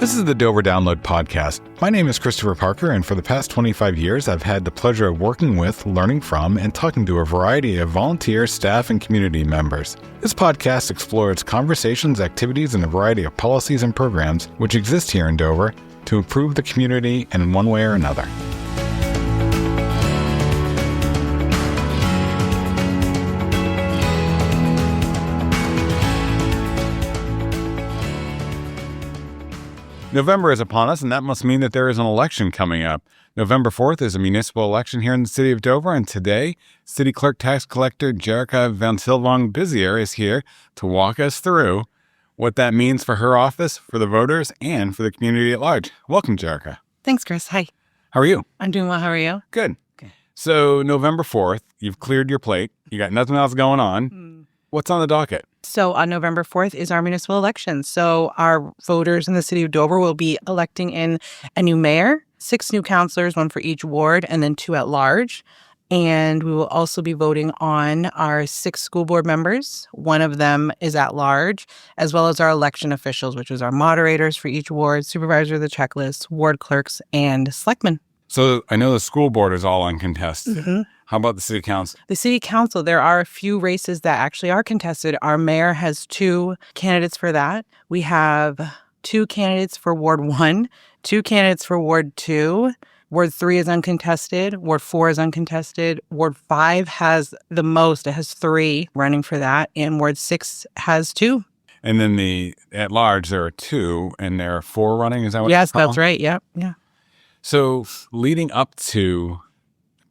This is the Dover Download Podcast. My name is Christopher Parker, and for the past 25 years, I've had the pleasure of working with, learning from, and talking to a variety of volunteer, staff, and community members. This podcast explores conversations, activities, and a variety of policies and programs which exist here in Dover to improve the community in one way or another. November is upon us, and that must mean that there is an election coming up. November 4th is a municipal election here in the city of Dover, and today, City Clerk Tax Collector Vansylyvong-Bizier is here to walk us through what that means for her office, for the voters, and for the community at large. Welcome, Jerica. Thanks, Chris. Hi. How are you? I'm doing well. How are you? Good. Okay. So November 4th, you've cleared your plate. You got nothing else going on. What's on the docket? So on November 4th is our municipal election. So our voters in the city of Dover will be electing in a new mayor, 6 new councilors, 1 for each ward, and then 2 at large. And we will also be voting on our 6 school board members. 1 of them is at large, as well as our election officials, which is our moderators for each ward, supervisor of the checklist, ward clerks, and selectmen. So I know the school board is all uncontested. Mm-hmm. How about the city council? The city council, there are a few races that actually are contested. Our mayor has 2 candidates for that. We have 2 candidates for Ward 1, 2 candidates for Ward 2. Ward 3 is uncontested. Ward 4 is uncontested. Ward 5 has the most. It has 3 running for that. And Ward 6 has 2. And then at large, there are 2, and there are 4 running. Is that what? Yes, that's right. Yep. Yeah. So leading up to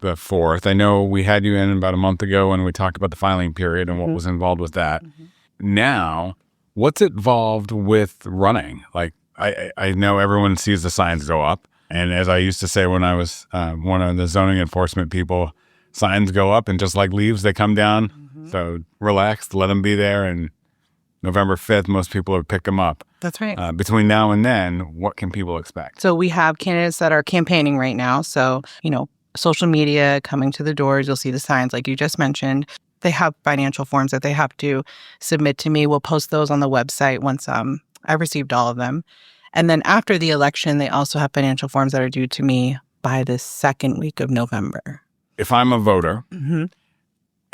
the 4th, I know we had you in about a month ago and we talked about the filing period and what was involved with that. Now, what's involved with running? Like, I know everyone sees the signs go up. And as I used to say when I was one of the zoning enforcement people, signs go up and just like leaves, they come down. So relax, let them be there. And November 5th, most people have picked them up. That's right. Between now and then, what can people expect? So we have candidates that are campaigning right now. So, social media coming to the doors, you'll see the signs like you just mentioned. They have financial forms that they have to submit to me. We'll post those on the website once I've received all of them. And then after the election, they also have financial forms that are due to me by the 2nd week of November. If I'm a voter,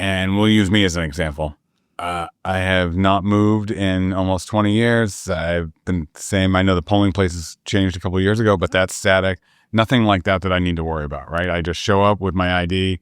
and we'll use me as an example, I have not moved in almost 20 years. I've been the same. I know the polling places changed a couple of years ago, but that's static. Nothing like that I need to worry about, right? I just show up with my ID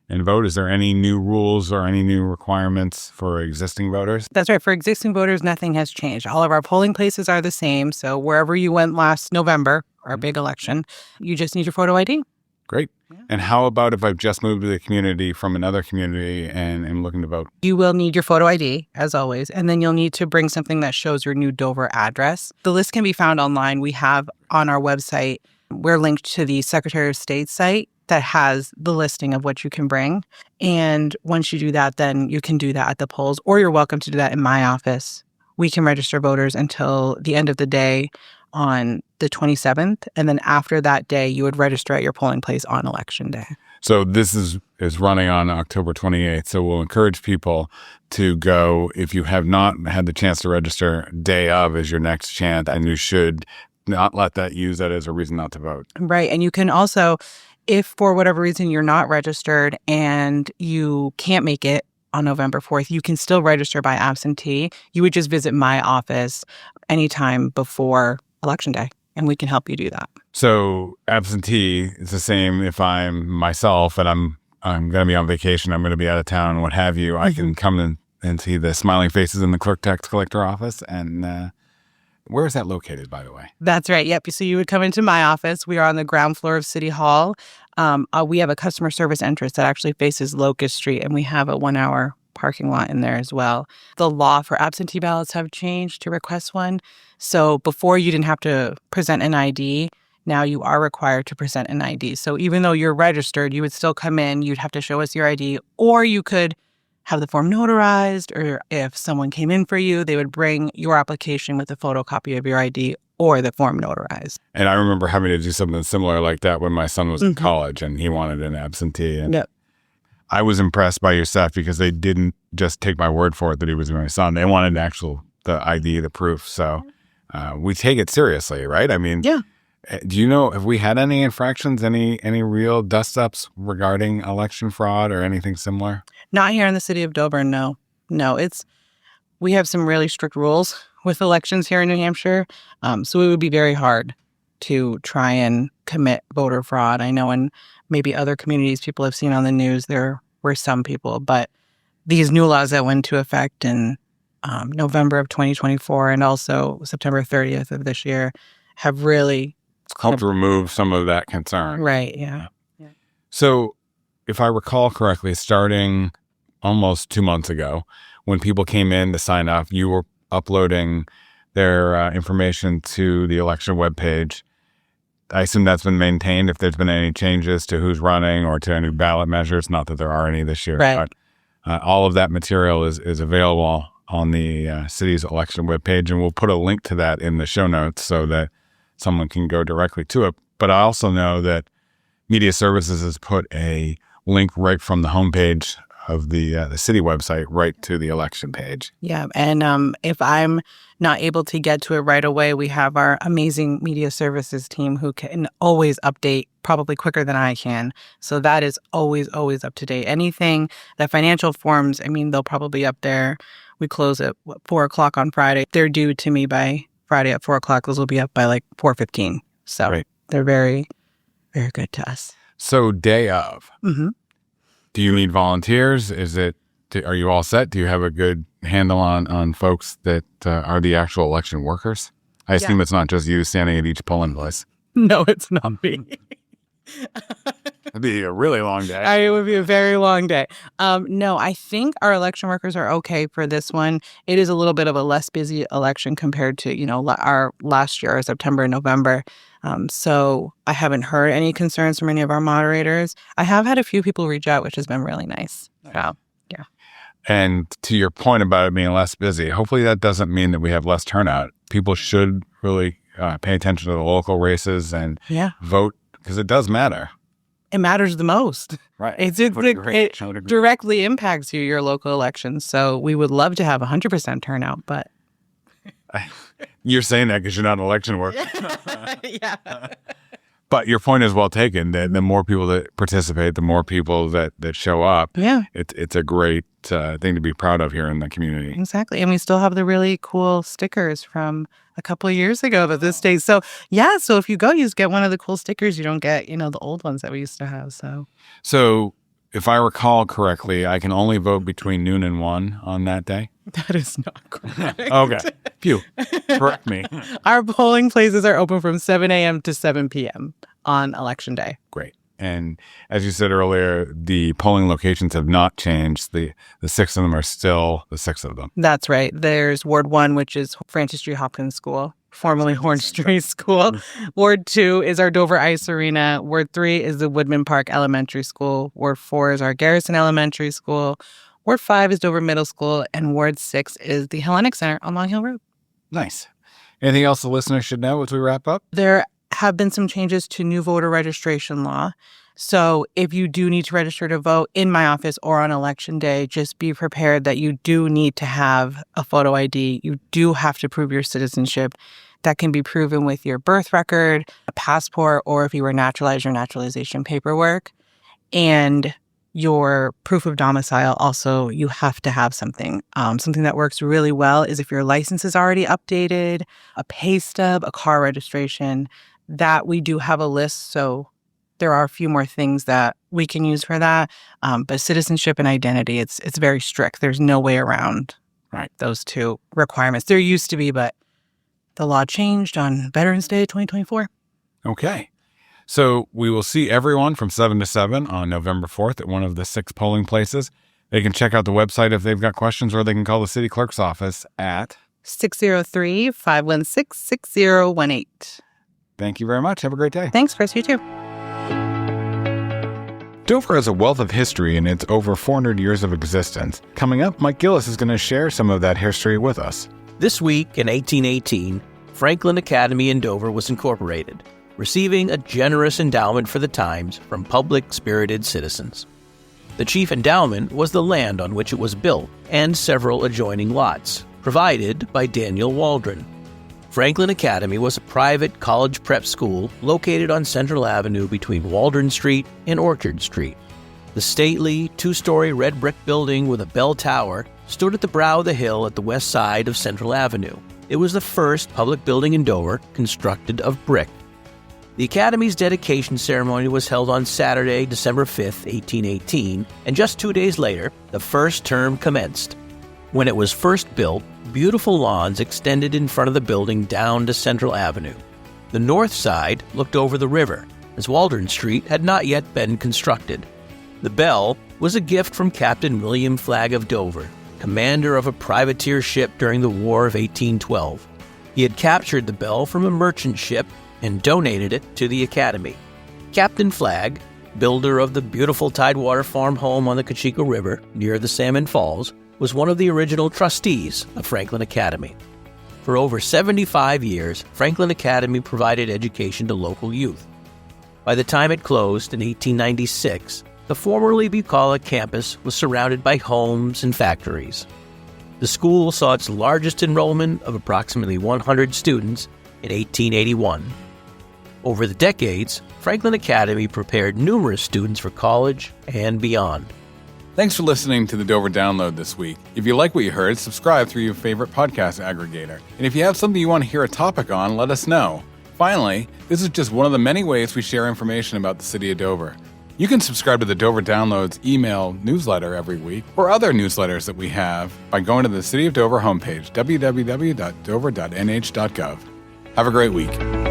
and vote. Is there any new rules or any new requirements for existing voters? That's right. For existing voters, nothing has changed. All of our polling places are the same. So wherever you went last November, our big election, you just need your photo ID. Great. Yeah. And how about if I've just moved to the community from another community and am looking to vote? You will need your photo ID, as always, and then you'll need to bring something that shows your new Dover address. The list can be found online. We have on our website, we're linked to the Secretary of State's site that has the listing of what you can bring. And once you do that, then you can do that at the polls, or you're welcome to do that in my office. We can register voters until the end of the day on the 27th. And then after that day, you would register at your polling place on Election Day. So this is running on October 28th. So we'll encourage people to go. If you have not had the chance to register, day of is your next chance. And you should not use that as a reason not to vote. Right. And you can also, if for whatever reason you're not registered and you can't make it on November 4th, you can still register by absentee. You would just visit my office anytime before Election Day, and we can help you do that. So absentee is the same if I'm myself and I'm going to be on vacation, I'm going to be out of town, what have you. I can come in and see the smiling faces in the clerk tax collector office. And where is that located, by the way? That's right. Yep. So you would come into my office. We are on the ground floor of City Hall. We have a customer service entrance that actually faces Locust Street, and we have a 1-hour parking lot in there as well. The law for absentee ballots have changed to request one. So before you didn't have to present an ID, now you are required to present an ID. So even though you're registered, you would still come in, you'd have to show us your ID, or you could have the form notarized, or if someone came in for you, they would bring your application with a photocopy of your ID or the form notarized. And I remember having to do something similar like that when my son was in college and he wanted an absentee. And Yep. I was impressed by your staff because they didn't just take my word for it that he was my son. They wanted the ID, the proof. So we take it seriously, right? I mean, Yeah. Do you know, have we had any infractions, any real dust-ups regarding election fraud or anything similar? Not here in the city of Dover, no. No, we have some really strict rules with elections here in New Hampshire. So it would be very hard to try and commit voter fraud. I know in maybe other communities people have seen on the news there were some people, but these new laws that went into effect in November of 2024 and also September 30th of this year have really Helped remove some of that concern. Right, yeah. So if I recall correctly, starting almost 2 months ago, when people came in to sign up, you were uploading their information to the election webpage. I assume that's been maintained if there's been any changes to who's running or to any ballot measures, not that there are any this year. Right. But all of that material is available on the city's election webpage, and we'll put a link to that in the show notes so that someone can go directly to it. But I also know that Media Services has put a link right from the homepage of the city website right to the election page. Yeah, and if I'm not able to get to it right away, we have our amazing Media Services team who can always update probably quicker than I can. So that is always up to date. Anything, the financial forms, I mean, they'll probably be up there. We close at 4 o'clock on Friday. They're due to me by Friday at 4 o'clock. Those will be up by like 4:15. So Right. They're very, very good to us. So day of, Mm-hmm. do you need volunteers? Are you all set? Do you have a good handle on folks that are the actual election workers? I assume it's not just you standing at each polling place. No, it's not me. It'd be a really long day. It would be a very long day. No, I think our election workers are okay for this one. It is a little bit of a less busy election compared to, our last year, September and November. So I haven't heard any concerns from any of our moderators. I have had a few people reach out, which has been really nice. So, yeah. And to your point about it being less busy, hopefully that doesn't mean that we have less turnout. People should really pay attention to the local races and vote because it does matter. It matters the most. Right. It directly impacts your local elections. So we would love to have 100% turnout, but... You're saying that because you're not an election worker. Yeah. But your point is well taken. That the more people that participate, the more people that show up. Yeah. It's a great thing to be proud of here in the community. Exactly. And we still have the really cool stickers from a couple of years ago that this day. So, yeah. So if you go, you just get one of the cool stickers. You don't get, the old ones that we used to have. So if I recall correctly, I can only vote between noon and 1 on that day? That is not correct. Okay. Phew. Correct me. Our polling places are open from 7 a.m. to 7 p.m. on Election Day. Great. And as you said earlier, the polling locations have not changed. The 6 of them are still the 6 of them. That's right. There's Ward 1, which is Francis G. Hopkins School, formerly Horn Street School. Ward 2 is our Dover Ice Arena. Ward 3 is the Woodman Park Elementary School. Ward 4 is our Garrison Elementary School. Ward 5 is Dover Middle School. And Ward 6 is the Hellenic Center on Long Hill Road. Nice. Anything else the listeners should know as we wrap up? There have been some changes to new voter registration law. So if you do need to register to vote in my office or on Election Day, just be prepared that you do need to have a photo ID. You do have to prove your citizenship. That can be proven with your birth record, a passport, or if you were naturalized, your naturalization paperwork. And your proof of domicile, also, you have to have something. Something that works really well is if your license is already updated, a pay stub, a car registration, that we do have a list. So there are a few more things that we can use for that. But citizenship and identity, it's very strict. There's no way around those two requirements. There used to be, but the law changed on Veterans Day 2024. Okay. So we will see everyone from 7 to 7 on November 4th at one of the 6 polling places. They can check out the website if they've got questions, or they can call the city clerk's office at 603-516-6018. Thank you very much. Have a great day. Thanks, Chris. You too. Dover has a wealth of history in its over 400 years of existence. Coming up, Mike Gillis is going to share some of that history with us. This week in 1818, Franklin Academy in Dover was incorporated, receiving a generous endowment for the times from public-spirited citizens. The chief endowment was the land on which it was built and several adjoining lots, provided by Daniel Waldron. Franklin Academy was a private college prep school located on Central Avenue between Waldron Street and Orchard Street. The stately, two-story red brick building with a bell tower stood at the brow of the hill at the west side of Central Avenue. It was the first public building in Dover constructed of brick. The Academy's dedication ceremony was held on Saturday, December 5, 1818, and just 2 days later, the first term commenced. When it was first built, beautiful lawns extended in front of the building down to Central Avenue. The north side looked over the river, as Waldron Street had not yet been constructed. The bell was a gift from Captain William Flagg of Dover, commander of a privateer ship during the War of 1812. He had captured the bell from a merchant ship and donated it to the Academy. Captain Flagg, builder of the beautiful Tidewater farm home on the Cocheco River near the Salmon Falls, was one of the original trustees of Franklin Academy. For over 75 years, Franklin Academy provided education to local youth. By the time it closed in 1896, the formerly bucolic campus was surrounded by homes and factories. The school saw its largest enrollment of approximately 100 students in 1881. Over the decades, Franklin Academy prepared numerous students for college and beyond. Thanks for listening to the Dover Download this week. If you like what you heard, subscribe through your favorite podcast aggregator. And if you have something you want to hear a topic on, let us know. Finally, this is just one of the many ways we share information about the city of Dover. You can subscribe to the Dover Download's email newsletter every week or other newsletters that we have by going to the City of Dover homepage, www.dover.nh.gov. Have a great week.